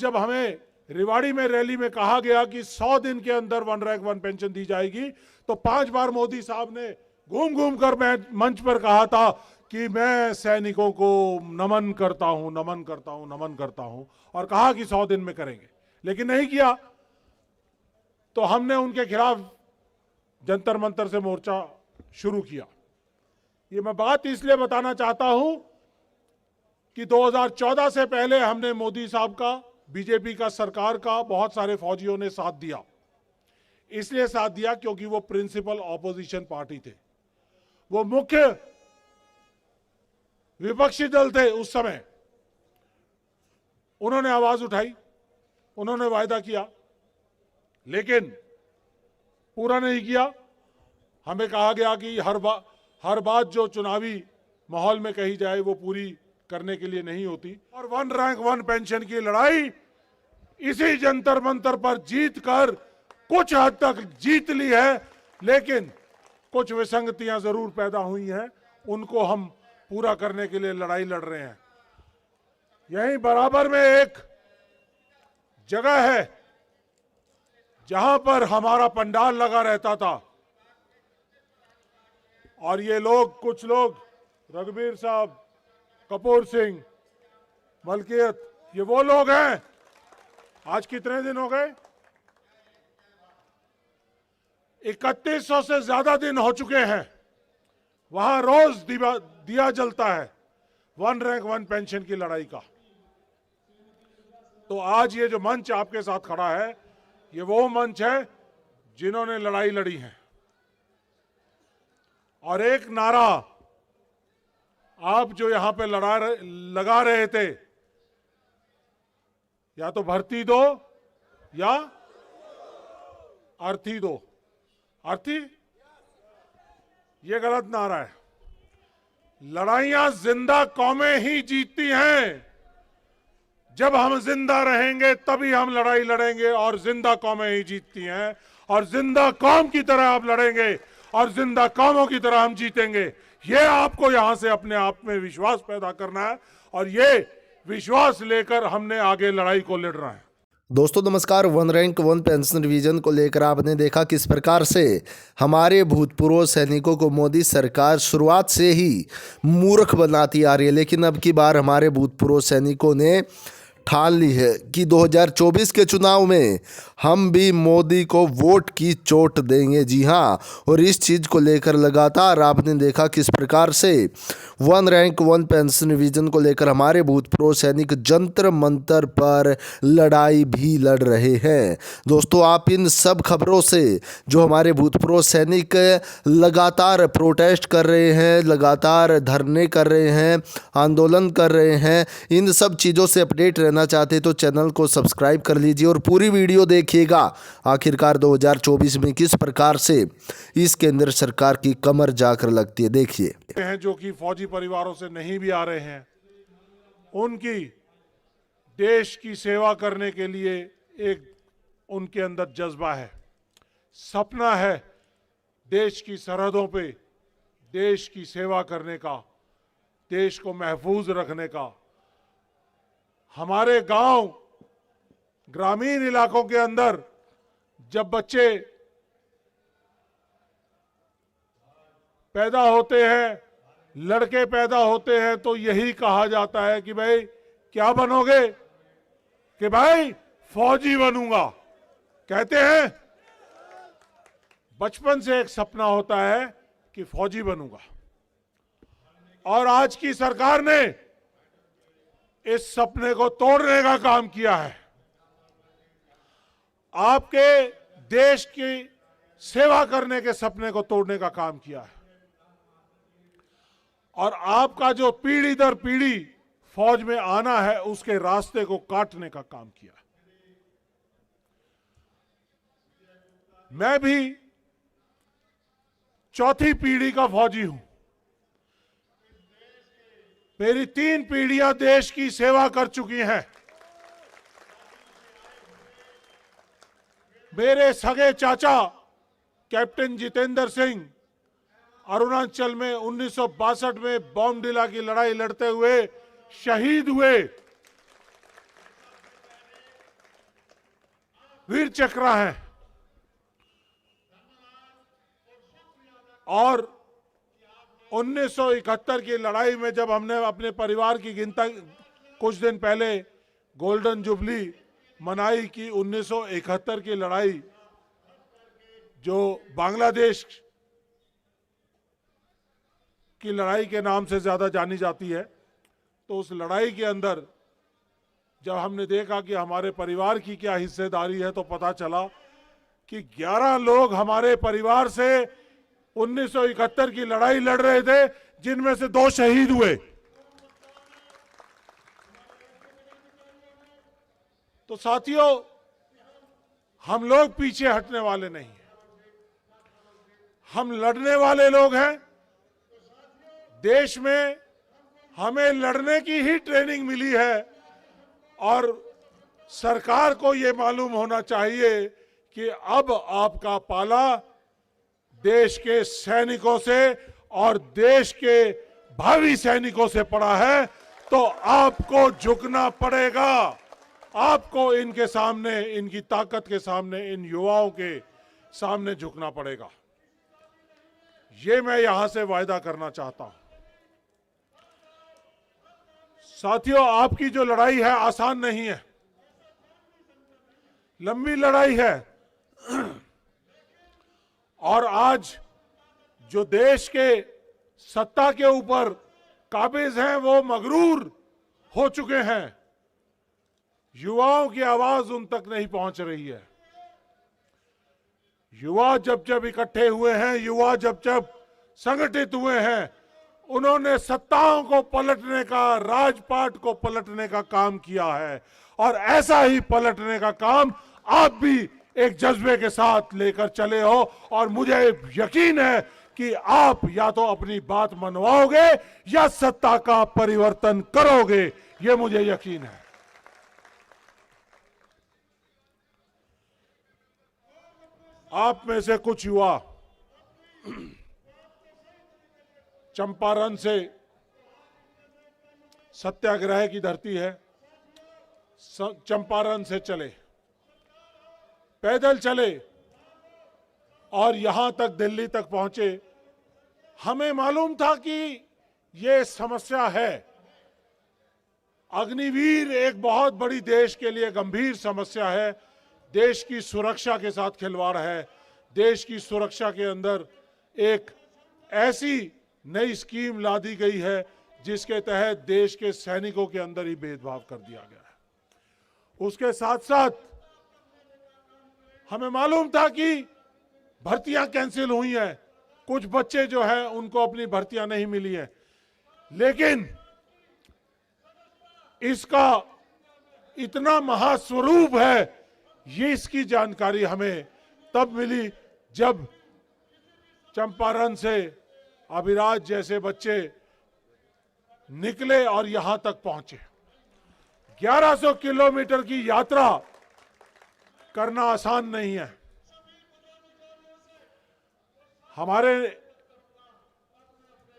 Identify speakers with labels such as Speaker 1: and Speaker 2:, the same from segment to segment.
Speaker 1: जब हमें रेवाड़ी में रैली में कहा गया कि 100 दिन के अंदर 1 रैंक 1 पेंशन दी जाएगी, तो 5 बार मोदी साहब ने घूम घूम कर मंच पर कहा था कि मैं सैनिकों को नमन करता हूं, नमन करता हूं, नमन करता हूं, और कहा कि 100 दिन में करेंगे, लेकिन नहीं किया। तो हमने उनके खिलाफ जंतर मंतर से मोर्चा शुरू किया। ये मैं बात इसलिए बताना चाहता हूं कि 2014 से पहले हमने मोदी साहब का, बीजेपी का, सरकार का बहुत सारे फौजियों ने साथ दिया। इसलिए साथ दिया क्योंकि वो प्रिंसिपल ऑपोजिशन पार्टी थे, वो मुख्य विपक्षी दल थे उस समय। उन्होंने आवाज उठाई, उन्होंने वायदा किया, लेकिन पूरा नहीं किया। हमें कहा गया कि हर बात जो चुनावी माहौल में कही जाए वो पूरी करने के लिए नहीं होती। और 1 रैंक 1 पेंशन की लड़ाई इसी जंतर मंतर पर जीत कर कुछ हद तक जीत ली है, लेकिन कुछ विसंगतियां जरूर पैदा हुई हैं, उनको हम पूरा करने के लिए लड़ाई लड़ रहे हैं। यहीं बराबर में एक जगह है जहां पर हमारा पंडाल लगा रहता था, और ये लोग, कुछ लोग, रघुवीर साहब, कपूर सिंह, मलकियत, ये वो लोग हैं। आज कितने दिन हो गए? 3100 से ज्यादा दिन हो चुके हैं। वहां रोज दिया जलता है 1 रैंक 1 पेंशन की लड़ाई का। तो आज ये जो मंच आपके साथ खड़ा है, ये वो मंच है जिन्होंने लड़ाई लड़ी है। और एक नारा आप जो यहां पे लगा रहे थे, या तो भर्ती दो या अर्थी दो। अर्थी, ये गलत नारा है। लड़ाइयां जिंदा कौमें ही जीतती हैं। जब हम जिंदा रहेंगे तभी हम लड़ाई लड़ेंगे, और जिंदा कौमें ही जीतती हैं। और जिंदा कौम की तरह आप लड़ेंगे और जिंदा कौमों की तरह हम जीतेंगे। ये आपको यहां से अपने आप में विश्वास पैदा करना है, और ये विश्वास लेकर हमने आगे लड़ाई को लड़ना है।
Speaker 2: दोस्तों नमस्कार। 1 रैंक 1 पेंशन रिवीजन को लेकर आपने देखा किस प्रकार से हमारे भूतपूर्व सैनिकों को मोदी सरकार शुरुआत से ही मूर्ख बनाती आ रही है, लेकिन अब की बार हमारे भूतपूर्व सैनिकों ने ठान ली है कि 2024 के चुनाव में हम भी मोदी को वोट की चोट देंगे। जी हाँ, और इस चीज़ को लेकर लगातार आपने देखा किस प्रकार से 1 रैंक 1 पेंशन रिवीजन को लेकर हमारे भूतपूर्व सैनिक जंतर मंतर पर लड़ाई भी लड़ रहे हैं। दोस्तों, आप इन सब खबरों से जो हमारे भूतपूर्व सैनिक लगातार प्रोटेस्ट कर रहे हैं, लगातार धरने कर रहे हैं, आंदोलन कर रहे हैं, इन सब चीज़ों से अपडेट रहना चाहते तो चैनल को सब्सक्राइब कर लीजिए और पूरी वीडियो देखिएगा। आखिरकार 2024 में किस प्रकार से इस केंद्र सरकार की कमर जाकर लगती है, देखिए।
Speaker 1: हैं जो कि फौजी परिवारों से नहीं भी आ रहे हैं, उनकी देश की सेवा करने के लिए एक उनके अंदर जज्बा है, सपना है देश की सरहदों पे देश की सेवा करने का, देश को महफूज रखने का। हमारे गांव, ग्रामीण इलाकों के अंदर जब बच्चे पैदा होते हैं, लड़के पैदा होते हैं, तो यही कहा जाता है कि भाई क्या बनोगे? कि भाई फौजी बनूंगा। कहते हैं बचपन से एक सपना होता है कि फौजी बनूंगा, और आज की सरकार ने इस सपने को तोड़ने का काम किया है। आपके देश की सेवा करने के सपने को तोड़ने का काम किया है, और आपका जो पीढ़ी दर पीढ़ी फौज में आना है उसके रास्ते को काटने का काम किया है। मैं भी चौथी पीढ़ी का फौजी हूं। मेरी 3 पीढ़ियां देश की सेवा कर चुकी हैं। मेरे सगे चाचा कैप्टन जितेंद्र सिंह अरुणाचल में 1962 में बॉम्बडिला की लड़ाई लड़ते हुए शहीद हुए। वीर चक्र हैं। और 1971 की लड़ाई में जब हमने अपने परिवार की गिनती कुछ दिन पहले गोल्डन जुबली मनाई कि 1971 की लड़ाई जो बांग्लादेश की लड़ाई के नाम से ज्यादा जानी जाती है, तो उस लड़ाई के अंदर जब हमने देखा कि हमारे परिवार की क्या हिस्सेदारी है, तो पता चला कि 11 लोग हमारे परिवार से 1971 की लड़ाई लड़ रहे थे, जिनमें से 2 शहीद हुए। तो साथियों, हम लोग पीछे हटने वाले नहीं हैं, हम लड़ने वाले लोग हैं। देश में हमें लड़ने की ही ट्रेनिंग मिली है और सरकार को यह मालूम होना चाहिए कि अब आपका पाला देश के सैनिकों से और देश के भावी सैनिकों से पड़ा है। तो आपको झुकना पड़ेगा, आपको इनके सामने, इनकी ताकत के सामने, इन युवाओं के सामने झुकना पड़ेगा। ये मैं यहां से वायदा करना चाहता हूं। साथियों, आपकी जो लड़ाई है आसान नहीं है, लंबी लड़ाई है। और आज जो देश के सत्ता के ऊपर काबिज हैं वो मगरूर हो चुके हैं। युवाओं की आवाज उन तक नहीं पहुंच रही है। युवा जब जब इकट्ठे हुए हैं, युवा जब जब संगठित हुए हैं, उन्होंने सत्ताओं को पलटने का, राजपाट को पलटने का काम किया है। और ऐसा ही पलटने का काम आप भी एक जज्बे के साथ लेकर चले हो। और मुझे यकीन है कि आप या तो अपनी बात मनवाओगे या सत्ता का परिवर्तन करोगे, ये मुझे यकीन है। आप में से कुछ युवा चंपारण से, सत्याग्रह की धरती है, चंपारण से चले, पैदल चले और यहां तक दिल्ली तक पहुंचे। हमें मालूम था कि ये समस्या है। अग्निवीर एक बहुत बड़ी देश के लिए गंभीर समस्या है। देश की सुरक्षा के साथ खिलवाड़ है। देश की सुरक्षा के अंदर एक ऐसी नई स्कीम ला दी गई है जिसके तहत देश के सैनिकों के अंदर ही भेदभाव कर दिया गया है। उसके साथ साथ हमें मालूम था कि भर्तियां कैंसिल हुई हैं, कुछ बच्चे जो हैं उनको अपनी भर्तियां नहीं मिली हैं। लेकिन इसका इतना महास्वरूप है, ये इसकी जानकारी हमें तब मिली जब चंपारण से अभिराज जैसे बच्चे निकले और यहां तक पहुंचे। 1100 किलोमीटर की यात्रा करना आसान नहीं है। हमारे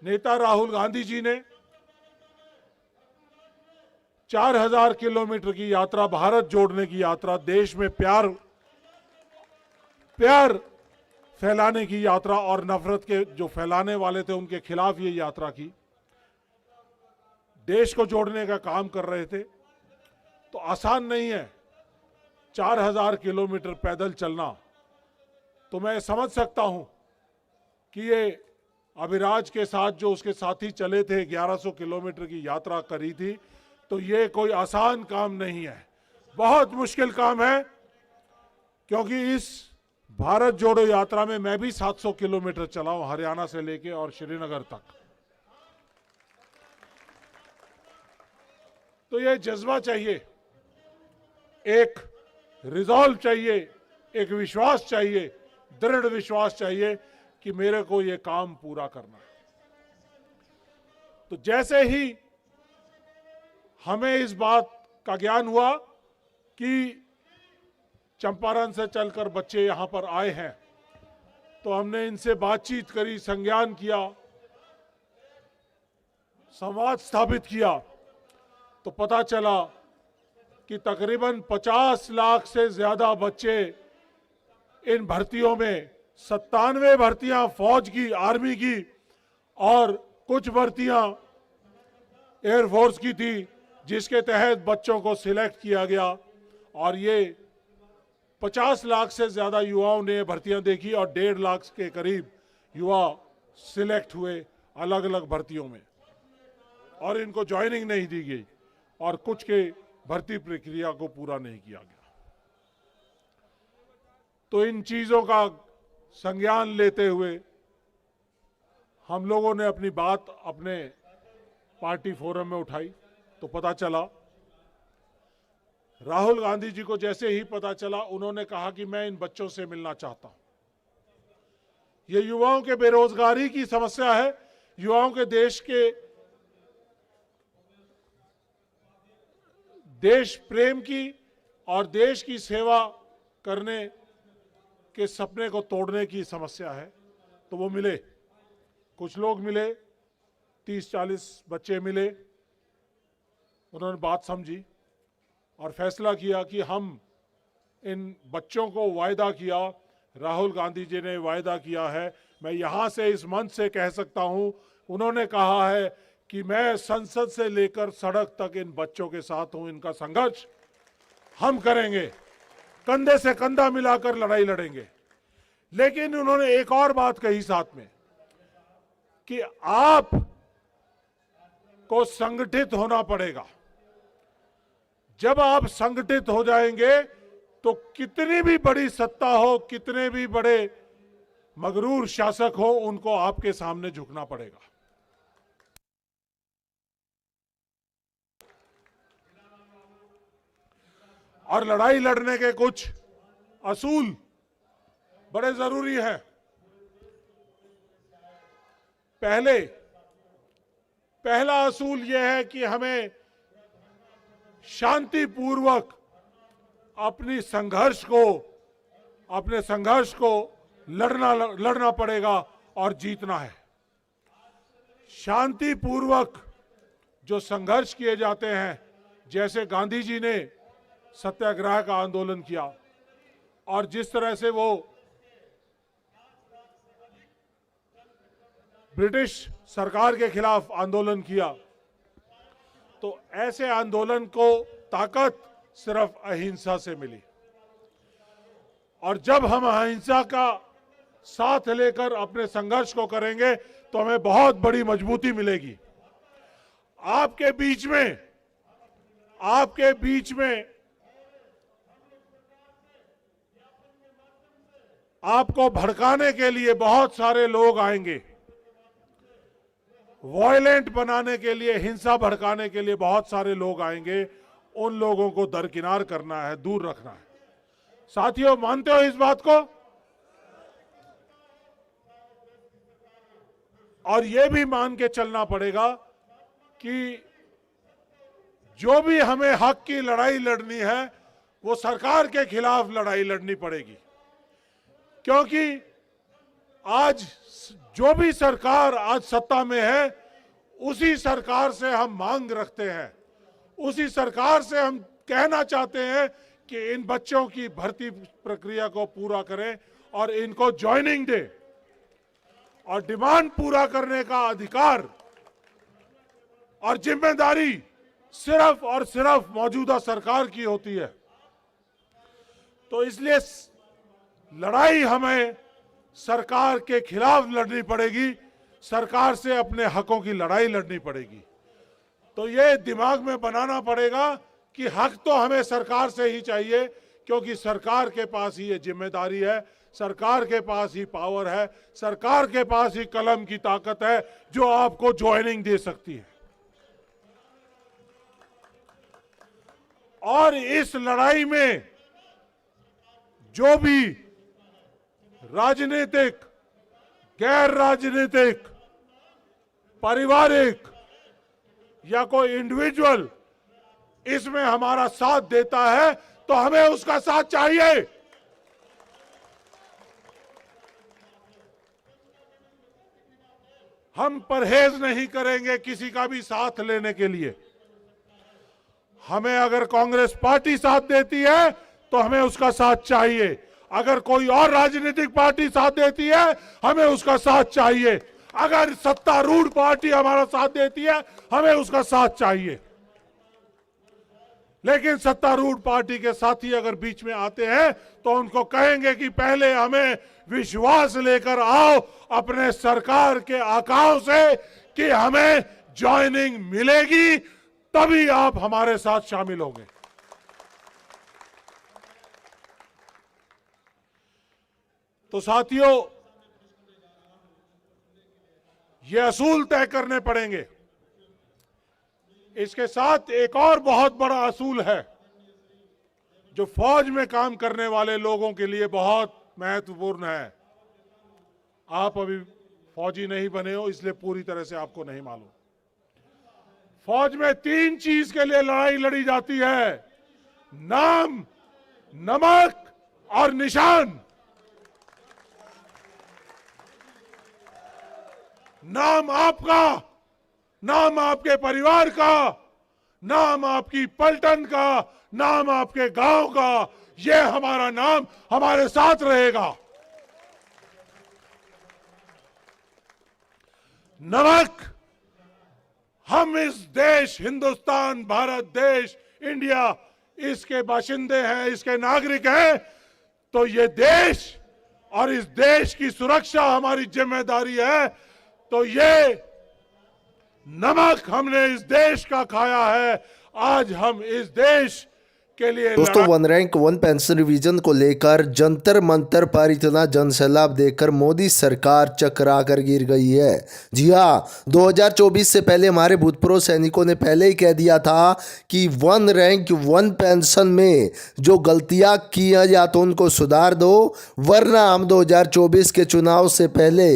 Speaker 1: नेता राहुल गांधी जी ने 4000 किलोमीटर की यात्रा, भारत जोड़ने की यात्रा, देश में प्यार फैलाने की यात्रा और नफरत के जो फैलाने वाले थे उनके खिलाफ ये यात्रा की, देश को जोड़ने का काम कर रहे थे। तो आसान नहीं है 4000 किलोमीटर पैदल चलना। तो मैं समझ सकता हूं कि ये अभिराज के साथ जो उसके साथी चले थे, 1100 किलोमीटर की यात्रा करी थी, तो ये कोई आसान काम नहीं है, बहुत मुश्किल काम है। क्योंकि इस भारत जोड़ो यात्रा में मैं भी 700 किलोमीटर चला हूं, हरियाणा से लेके और श्रीनगर तक। तो ये जज्बा चाहिए, एक रिजॉल्व चाहिए, एक विश्वास चाहिए, दृढ़ विश्वास चाहिए कि मेरे को ये काम पूरा करना है। तो जैसे ही हमें इस बात का ज्ञान हुआ कि चंपारण से चलकर बच्चे यहां पर आए हैं, तो हमने इनसे बातचीत करी, संज्ञान किया, संवाद स्थापित किया। तो पता चला कि तकरीबन 50 लाख से ज्यादा बच्चे इन भर्तियों में, 97 भर्तियां फौज की, आर्मी की और कुछ भर्तियां एयरफोर्स की थी, जिसके तहत बच्चों को सिलेक्ट किया गया। और ये 50 लाख से ज्यादा युवाओं ने भर्तियां देखी और 1.5 लाख के करीब युवा सिलेक्ट हुए अलग अलग भर्तियों में, और इनको ज्वाइनिंग नहीं दी गई और कुछ के भर्ती प्रक्रिया को पूरा नहीं किया गया। तो इन चीजों का संज्ञान लेते हुए हम लोगों ने अपनी बात अपने पार्टी फोरम में उठाई। तो पता चला, राहुल गांधी जी को जैसे ही पता चला, उन्होंने कहा कि मैं इन बच्चों से मिलना चाहता हूं। ये युवाओं के बेरोजगारी की समस्या है, युवाओं के देश प्रेम की और देश की सेवा करने के सपने को तोड़ने की समस्या है। तो वो मिले, कुछ लोग मिले, 30-40 बच्चे मिले। उन्होंने बात समझी और फैसला किया कि हम इन बच्चों को वायदा किया, राहुल गांधी जी ने वायदा किया है, मैं यहां से इस मंच से कह सकता हूं, उन्होंने कहा है कि मैं संसद से लेकर सड़क तक इन बच्चों के साथ हूं, इनका संघर्ष हम करेंगे, कंधे से कंधा मिलाकर लड़ाई लड़ेंगे। लेकिन उन्होंने एक और बात कही साथ में कि आप को संगठित होना पड़ेगा। जब आप संगठित हो जाएंगे तो कितनी भी बड़ी सत्ता हो, कितने भी बड़े मगरूर शासक हो, उनको आपके सामने झुकना पड़ेगा। और लड़ाई लड़ने के कुछ असूल बड़े जरूरी हैं। पहला असूल यह है कि हमें शांतिपूर्वक अपने संघर्ष को लड़ना पड़ेगा और जीतना है। शांतिपूर्वक जो संघर्ष किए जाते हैं, जैसे गांधी जी ने सत्याग्रह का आंदोलन किया और जिस तरह से वो ब्रिटिश सरकार के खिलाफ आंदोलन किया, तो ऐसे आंदोलन को ताकत सिर्फ अहिंसा से मिली। और जब हम अहिंसा का साथ लेकर अपने संघर्ष को करेंगे तो हमें बहुत बड़ी मजबूती मिलेगी। आपके बीच में आपको भड़काने के लिए बहुत सारे लोग आएंगे, वायलेंट बनाने के लिए, हिंसा भड़काने के लिए बहुत सारे लोग आएंगे। उन लोगों को दरकिनार करना है, दूर रखना है। साथियों, मानते हो इस बात को? और यह भी मान के चलना पड़ेगा कि जो भी हमें हक की लड़ाई लड़नी है, वो सरकार के खिलाफ लड़ाई लड़नी पड़ेगी। क्योंकि आज जो भी सरकार आज सत्ता में है, उसी सरकार से हम मांग रखते हैं, उसी सरकार से हम कहना चाहते हैं कि इन बच्चों की भर्ती प्रक्रिया को पूरा करें और इनको ज्वाइनिंग दे। और डिमांड पूरा करने का अधिकार और जिम्मेदारी सिर्फ और सिर्फ मौजूदा सरकार की होती है। तो इसलिए लड़ाई हमें सरकार के खिलाफ लड़नी पड़ेगी, सरकार से अपने हकों की लड़ाई लड़नी पड़ेगी। तो ये दिमाग में बनाना पड़ेगा कि हक तो हमें सरकार से ही चाहिए, क्योंकि सरकार के पास ही ये जिम्मेदारी है, सरकार के पास ही पावर है, सरकार के पास ही कलम की ताकत है जो आपको ज्वाइनिंग दे सकती है। और इस लड़ाई में जो भी राजनीतिक, गैर राजनीतिक, पारिवारिक या कोई इंडिविजुअल इसमें हमारा साथ देता है, तो हमें उसका साथ चाहिए। हम परहेज नहीं करेंगे किसी का भी साथ लेने के लिए। हमें अगर कांग्रेस पार्टी साथ देती है तो हमें उसका साथ चाहिए, अगर कोई और राजनीतिक पार्टी साथ देती है हमें उसका साथ चाहिए, अगर सत्तारूढ़ पार्टी हमारा साथ देती है हमें उसका साथ चाहिए। लेकिन सत्तारूढ़ पार्टी के साथी अगर बीच में आते हैं तो उनको कहेंगे कि पहले हमें विश्वास लेकर आओ अपने सरकार के आकाओं से कि हमें ज्वाइनिंग मिलेगी, तभी आप हमारे साथ शामिल होंगे। तो साथियों, ये असूल तय करने पड़ेंगे। इसके साथ एक और बहुत बड़ा असूल है जो फौज में काम करने वाले लोगों के लिए बहुत महत्वपूर्ण है। आप अभी फौजी नहीं बने हो इसलिए पूरी तरह से आपको नहीं मालूम। फौज में 3 चीज के लिए लड़ाई लड़ी जाती है: नाम, नमक और निशान। नाम आपका, नाम आपके परिवार का, नाम आपकी पलटन का, नाम आपके गांव का, यह हमारा नाम हमारे साथ रहेगा। नमक, हम इस देश, हिंदुस्तान, भारत देश, इंडिया, इसके बाशिंदे हैं, इसके नागरिक हैं, तो ये देश और इस देश की सुरक्षा हमारी जिम्मेदारी है। तो ये नमक हमने इस देश का खाया है, आज हम इस देश के लिए
Speaker 2: दोस्तों, one rank one pension revision को लेकर जंतर मंतर पर इतना जनसैलाब देखकर मोदी सरकार चकरा कर गिर गई है। जी हाँ, 2024 से पहले हमारे भूतपूर्व सैनिकों ने पहले ही कह दिया था कि वन रैंक वन पेंशन में जो गलतियां की हैं या तो उनको सुधार दो, वरना हम 2024 के चुनाव से पहले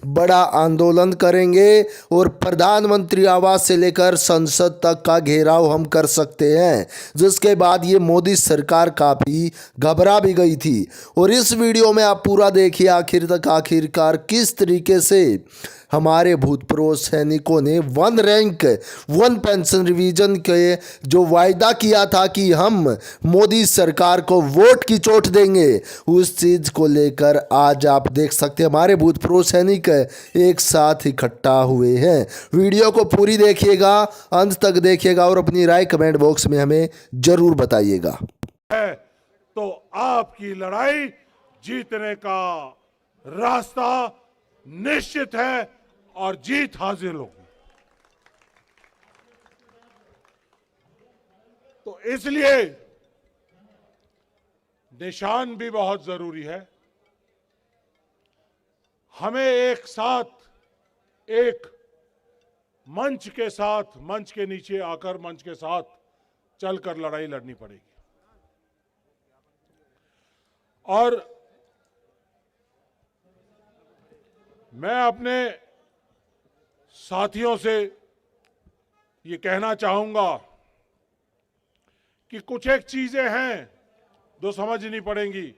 Speaker 2: बड़ा आंदोलन करेंगे और प्रधानमंत्री आवास से लेकर संसद तक का घेराव हम कर सकते हैं। जिसके बाद ये मोदी सरकार काफ़ी घबरा भी गई थी। और इस वीडियो में आप पूरा देखिए आखिर तक, आखिरकार किस तरीके से हमारे भूतपूर्व सैनिकों ने one rank one pension revision के जो वायदा किया था कि हम मोदी सरकार को वोट की चोट देंगे, उस चीज़ को लेकर आज आप देख सकते हैं हमारे भूतपूर्व सैनिक एक साथ इकट्ठा हुए हैं। वीडियो को पूरी देखिएगा, अंत तक देखिएगा और अपनी राय कमेंट बॉक्स में हमें जरूर बताइएगा।
Speaker 1: तो आपकी लड़ाई जीतने का रास्ता निश्चित है और जीत हासिल होगी। तो इसलिए निशान भी बहुत जरूरी है। हमें एक साथ, एक मंच के साथ, मंच के नीचे आकर मंच के साथ चलकर लड़ाई लड़नी पड़ेगी। और मैं अपने साथियों से ये कहना चाहूंगा कि कुछ एक चीजें हैं जो समझनी पड़ेंगी।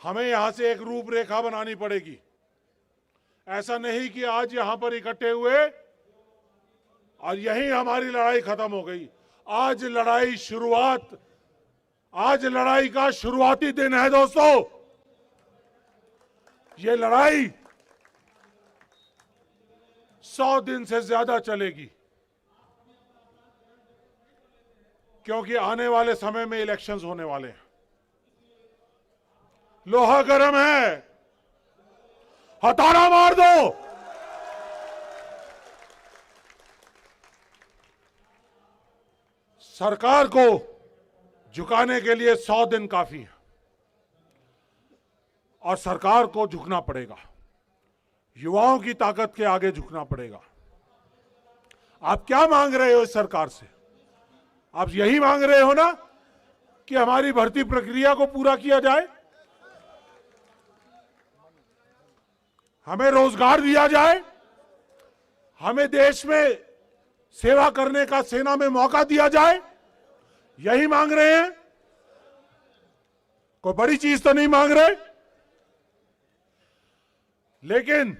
Speaker 1: हमें यहां से एक रूपरेखा बनानी पड़ेगी। ऐसा नहीं कि आज यहां पर इकट्ठे हुए और यहीं हमारी लड़ाई खत्म हो गई। आज लड़ाई का शुरुआती दिन है दोस्तों। ये लड़ाई 100 दिन से ज्यादा चलेगी, क्योंकि आने वाले समय में इलेक्शंस होने वाले हैं। लोहा गर्म है, हथौड़ा मार दो। सरकार को झुकाने के लिए 100 दिन काफी है और सरकार को झुकना पड़ेगा। युवाओं की ताकत के आगे झुकना पड़ेगा। आप क्या मांग रहे हो इस सरकार से? आप यही मांग रहे हो ना कि हमारी भर्ती प्रक्रिया को पूरा किया जाए, हमें रोजगार दिया जाए, हमें देश में सेवा करने का सेना में मौका दिया जाए? यही मांग रहे हैं? कोई बड़ी चीज तो नहीं मांग रहे। लेकिन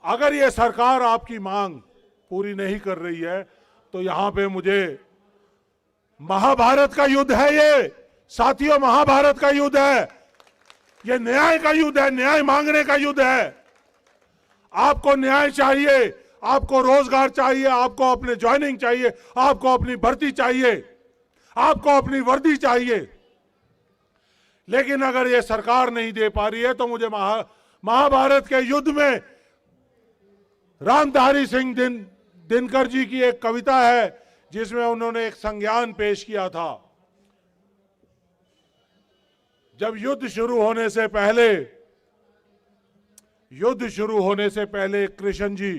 Speaker 1: अगर यह सरकार आपकी मांग पूरी नहीं कर रही है तो यहां पे मुझे महाभारत का युद्ध है ये साथियों, महाभारत का युद्ध है ये, न्याय का युद्ध है, न्याय मांगने का युद्ध है। आपको न्याय चाहिए, आपको रोजगार चाहिए, आपको अपने ज्वाइनिंग चाहिए, आपको अपनी भर्ती चाहिए, आपको अपनी वर्दी चाहिए। लेकिन अगर ये सरकार नहीं दे पा रही है तो मुझे महाभारत के युद्ध में रामधारी सिंह दिनकर जी की एक कविता है जिसमें उन्होंने एक संज्ञान पेश किया था। जब युद्ध शुरू होने से पहले कृष्ण जी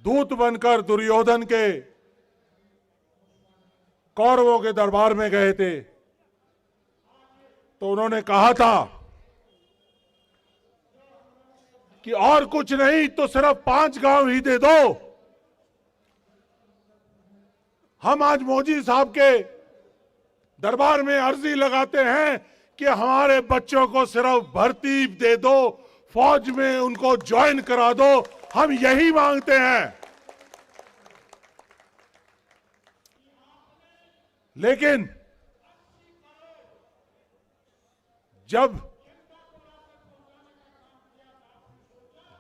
Speaker 1: दूत बनकर दुर्योधन के कौरवों के दरबार में गए थे तो उन्होंने कहा था कि और कुछ नहीं तो सिर्फ 5 गांव ही दे दो। हम आज मोदी साहब के दरबार में अर्जी लगाते हैं कि हमारे बच्चों को सिर्फ भर्ती दे दो, फौज में उनको ज्वाइन करा दो, हम यही मांगते हैं। लेकिन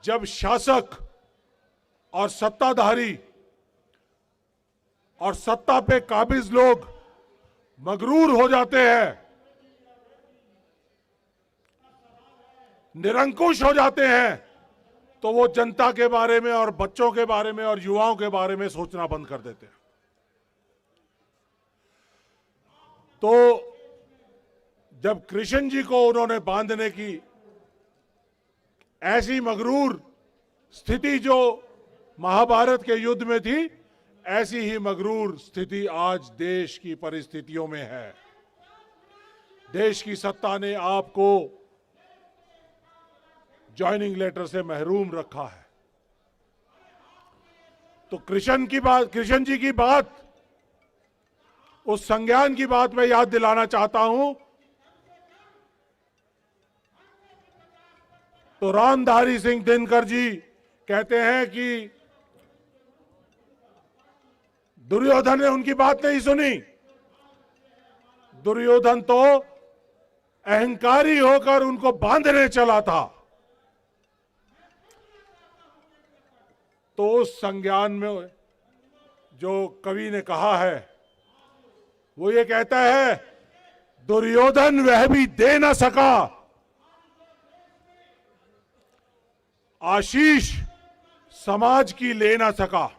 Speaker 1: जब शासक और सत्ताधारी और सत्ता पे काबिज लोग मगरूर हो जाते हैं, निरंकुश हो जाते हैं, तो वो जनता के बारे में और बच्चों के बारे में और युवाओं के बारे में सोचना बंद कर देते हैं। तो जब कृष्ण जी को उन्होंने बांधने की ऐसी मगरूर स्थिति जो महाभारत के युद्ध में थी, ऐसी ही मगरूर स्थिति आज देश की परिस्थितियों में है। देश की सत्ता ने आपको ज्वाइनिंग लेटर से महरूम रखा है। तो कृष्ण जी की बात, उस संज्ञान की बात मैं याद दिलाना चाहता हूं। तो रामधारी सिंह दिनकर जी कहते हैं कि दुर्योधन ने उनकी बात नहीं सुनी। दुर्योधन तो अहंकारी होकर उनको बांधने चला था। तो उस संज्ञान में जो कवि ने कहा है वो ये कहता है, दुर्योधन वह भी दे न सका आशीष समाज की ले ना सका।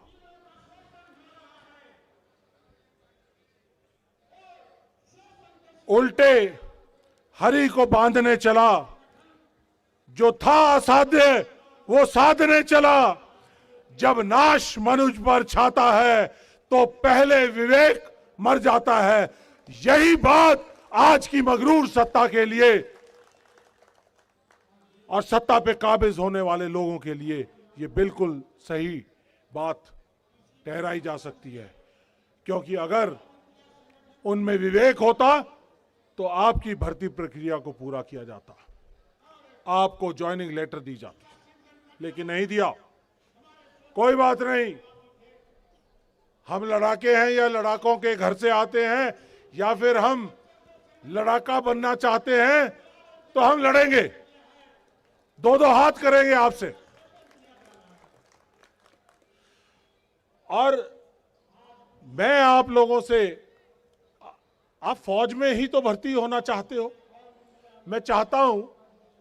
Speaker 1: उल्टे हरि को बांधने चला, जो था असाध्य वो साधने चला। जब नाश मनुष्य पर छाता है तो पहले विवेक मर जाता है। यही बात आज की मगरूर सत्ता के लिए और सत्ता पे काबिज होने वाले लोगों के लिए ये बिल्कुल सही बात ठहराई जा सकती है। क्योंकि अगर उनमें विवेक होता तो आपकी भर्ती प्रक्रिया को पूरा किया जाता, आपको ज्वाइनिंग लेटर दी जाती, लेकिन नहीं दिया। कोई बात नहीं, हम लड़ाके हैं या लड़ाकों के घर से आते हैं या फिर हम लड़ाका बनना चाहते हैं तो हम लड़ेंगे, 2-2 हाथ करेंगे आपसे। और मैं आप लोगों से, आप फौज में ही तो भर्ती होना चाहते हो। मैं चाहता हूं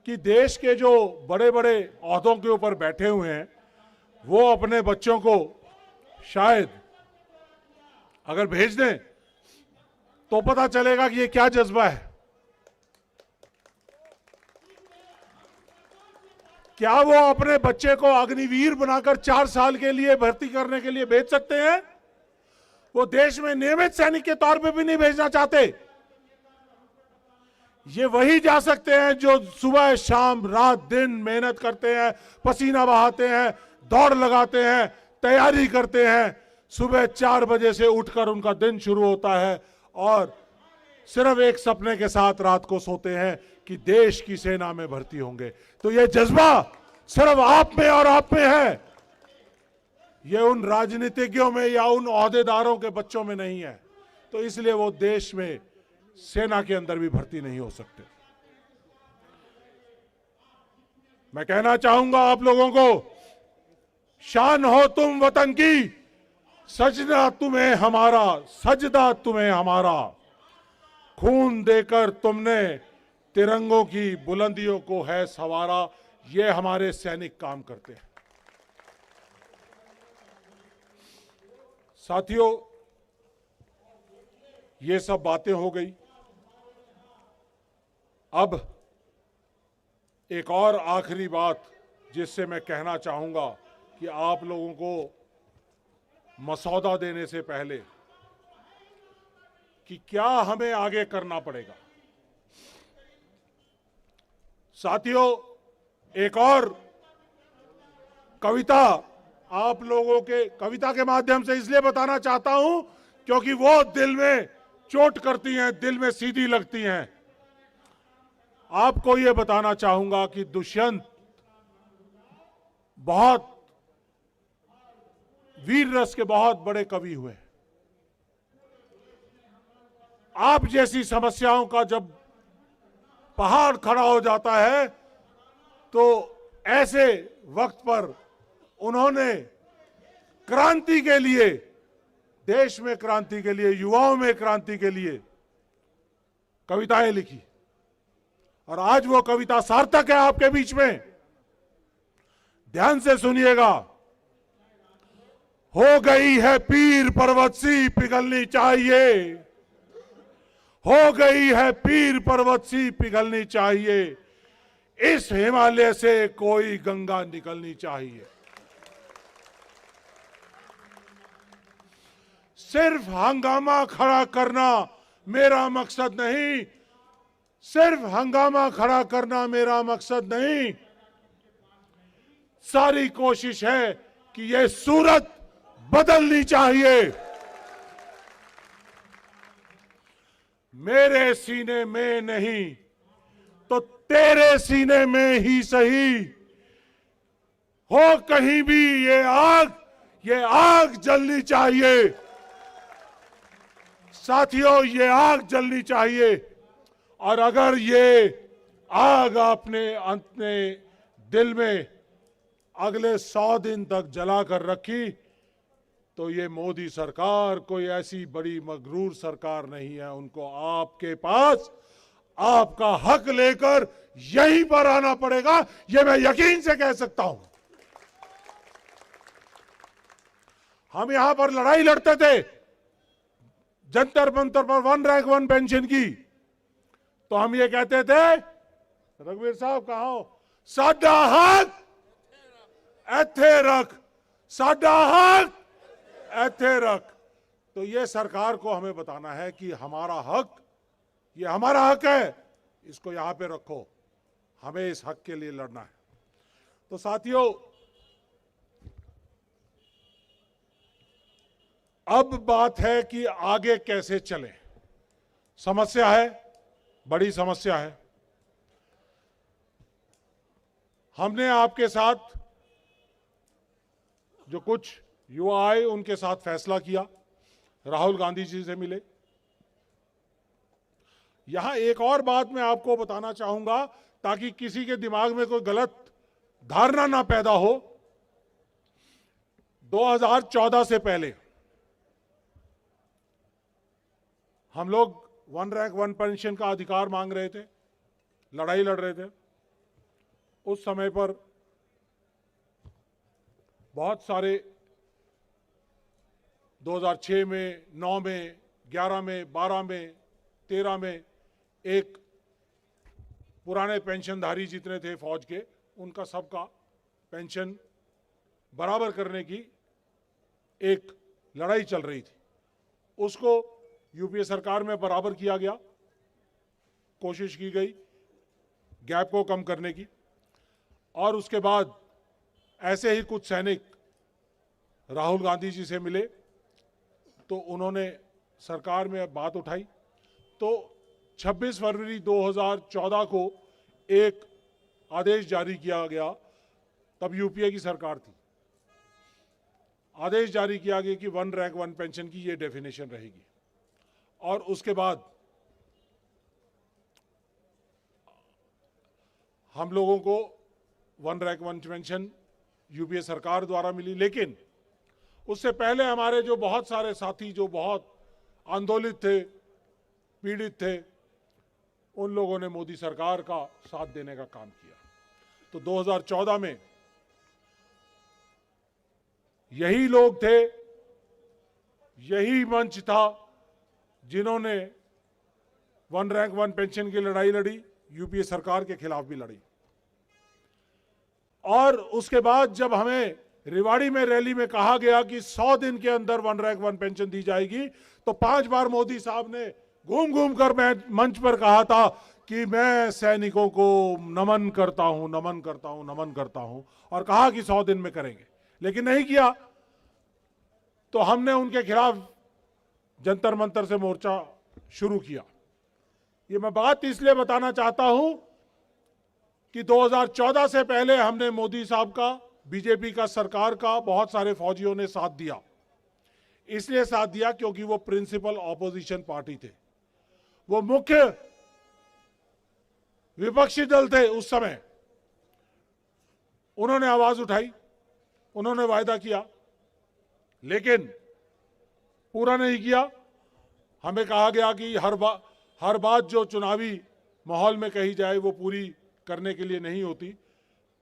Speaker 1: कि देश के जो बड़े बड़े ओहदों के ऊपर बैठे हुए हैं वो अपने बच्चों को शायद अगर भेज दें तो पता चलेगा कि ये क्या जज्बा है। क्या वो अपने बच्चे को अग्निवीर बनाकर 4 साल के लिए भर्ती करने के लिए भेज सकते हैं? वो देश में नियमित सैनिक के तौर पे भी नहीं भेजना चाहते। ये वही जा सकते हैं जो सुबह शाम रात दिन मेहनत करते हैं, पसीना बहाते हैं, दौड़ लगाते हैं, तैयारी करते हैं। सुबह 4 बजे से उठकर उनका दिन शुरू होता है और सिर्फ एक सपने के साथ रात को सोते हैं कि देश की सेना में भर्ती होंगे। तो ये जज्बा सिर्फ आप में और आप में है। ये उन राजनीतिज्ञों में या उन ओहदेदारों के बच्चों में नहीं है, तो इसलिए वो देश में सेना के अंदर भी भर्ती नहीं हो सकते। मैं कहना चाहूंगा आप लोगों को, शान हो तुम वतन की, सजना तुम्हें हमारा, सजदा तुम्हें हमारा, खून देकर तुमने तिरंगों की बुलंदियों को है सवारा। ये हमारे सैनिक काम करते हैं। साथियों, ये सब बातें हो गई। अब एक और आखिरी बात जिससे मैं कहना चाहूंगा कि आप लोगों को मसौदा देने से पहले कि क्या हमें आगे करना पड़ेगा। साथियों, एक और कविता आप लोगों के कविता के माध्यम से इसलिए बताना चाहता हूं क्योंकि वो दिल में चोट करती हैं, दिल में सीधी लगती हैं। आपको ये बताना चाहूंगा कि दुष्यंत बहुत वीर रस के बहुत बड़े कवि हुए। आप जैसी समस्याओं का जब पहाड़ खड़ा हो जाता है तो ऐसे वक्त पर उन्होंने क्रांति के लिए, देश में क्रांति के लिए, युवाओं में क्रांति के लिए कविताएं लिखी और आज वो कविता सार्थक है आपके बीच में। ध्यान से सुनिएगा। हो गई है पीर पर्वत सी पिघलनी चाहिए, हो गई है पीर पर्वत सी पिघलनी चाहिए, इस हिमालय से कोई गंगा निकलनी चाहिए। सिर्फ हंगामा खड़ा करना मेरा मकसद नहीं, सिर्फ हंगामा खड़ा करना मेरा मकसद नहीं। सारी कोशिश है कि यह सूरत बदलनी चाहिए। मेरे सीने में नहीं तो तेरे सीने में ही सही, हो कहीं भी ये आग जलनी चाहिए। साथियों, ये आग जलनी चाहिए और अगर ये आग अपने दिल में अगले 100 दिन तक जलाकर रखी तो ये मोदी सरकार कोई ऐसी बड़ी मगरूर सरकार नहीं है। उनको आपके पास आपका हक लेकर यहीं पर आना पड़ेगा, ये मैं यकीन से कह सकता हूं। हम यहां पर लड़ाई लड़ते थे जंतर मंतर पर 1 रैंक 1 पेंशन की, तो हम ये कहते थे, रघुवीर साहब कहा हो, साडा हक एथे रख, साडा हक एथे रख। तो ये सरकार को हमें बताना है कि हमारा हक, ये हमारा हक है, इसको यहां पे रखो, हमें इस हक के लिए लड़ना है। तो साथियों, अब बात है कि आगे कैसे चलें। समस्या है, बड़ी समस्या है। हमने आपके साथ जो कुछ युवा आए उनके साथ फैसला किया, राहुल गांधी जी से मिले। यहां एक और बात मैं आपको बताना चाहूंगा ताकि किसी के दिमाग में कोई गलत धारणा ना पैदा हो। 2014 से पहले हम लोग 1 रैंक 1 पेंशन का अधिकार मांग रहे थे, लड़ाई लड़ रहे थे। उस समय पर बहुत सारे 2006 में, 9 में, 11 में, 12 में, 13 में एक पुराने पेंशनधारी जितने थे फौज के, उनका सबका पेंशन बराबर करने की एक लड़ाई चल रही थी। उसको यूपीए सरकार में बराबर किया गया, कोशिश की गई गैप को कम करने की। और उसके बाद ऐसे ही कुछ सैनिक राहुल गांधी जी से मिले तो उन्होंने सरकार में बात उठाई। तो 26 फरवरी 2014 को एक आदेश जारी किया गया, तब यूपीए की सरकार थी। आदेश जारी किया गया कि वन रैंक वन पेंशन की ये डेफिनेशन रहेगी। और उसके बाद हम लोगों को one rank one pension UPA सरकार द्वारा मिली, लेकिन उससे पहले हमारे जो बहुत सारे साथी जो बहुत आंदोलित थे, पीड़ित थे, उन लोगों ने मोदी सरकार का साथ देने का काम किया। तो 2014 में यही लोग थे, यही मंच था जिन्होंने वन रैंक वन पेंशन की लड़ाई लड़ी, यूपीए सरकार के खिलाफ भी लड़ी। और उसके बाद जब हमें रेवाड़ी में रैली में कहा गया कि 100 दिन के अंदर वन रैंक वन पेंशन दी जाएगी, तो 5 बार मोदी साहब ने घूम घूम कर मंच पर कहा था कि मैं सैनिकों को नमन करता हूं, नमन करता हूं, नमन करता हूं, और कहा कि 100 दिन में करेंगे, लेकिन नहीं किया। तो हमने उनके खिलाफ जंतर मंतर से मोर्चा शुरू किया। ये मैं बात इसलिए बताना चाहता हूं कि 2014 से पहले हमने मोदी साहब का, बीजेपी का, सरकार का बहुत सारे फौजियों ने साथ दिया। इसलिए साथ दिया क्योंकि वो प्रिंसिपल ऑपोजिशन पार्टी थे, वो मुख्य विपक्षी दल थे उस समय। उन्होंने आवाज उठाई, उन्होंने वायदा किया, लेकिन पूरा नहीं किया। हमें कहा गया कि हर बात जो चुनावी माहौल में कही जाए वो पूरी करने के लिए नहीं होती।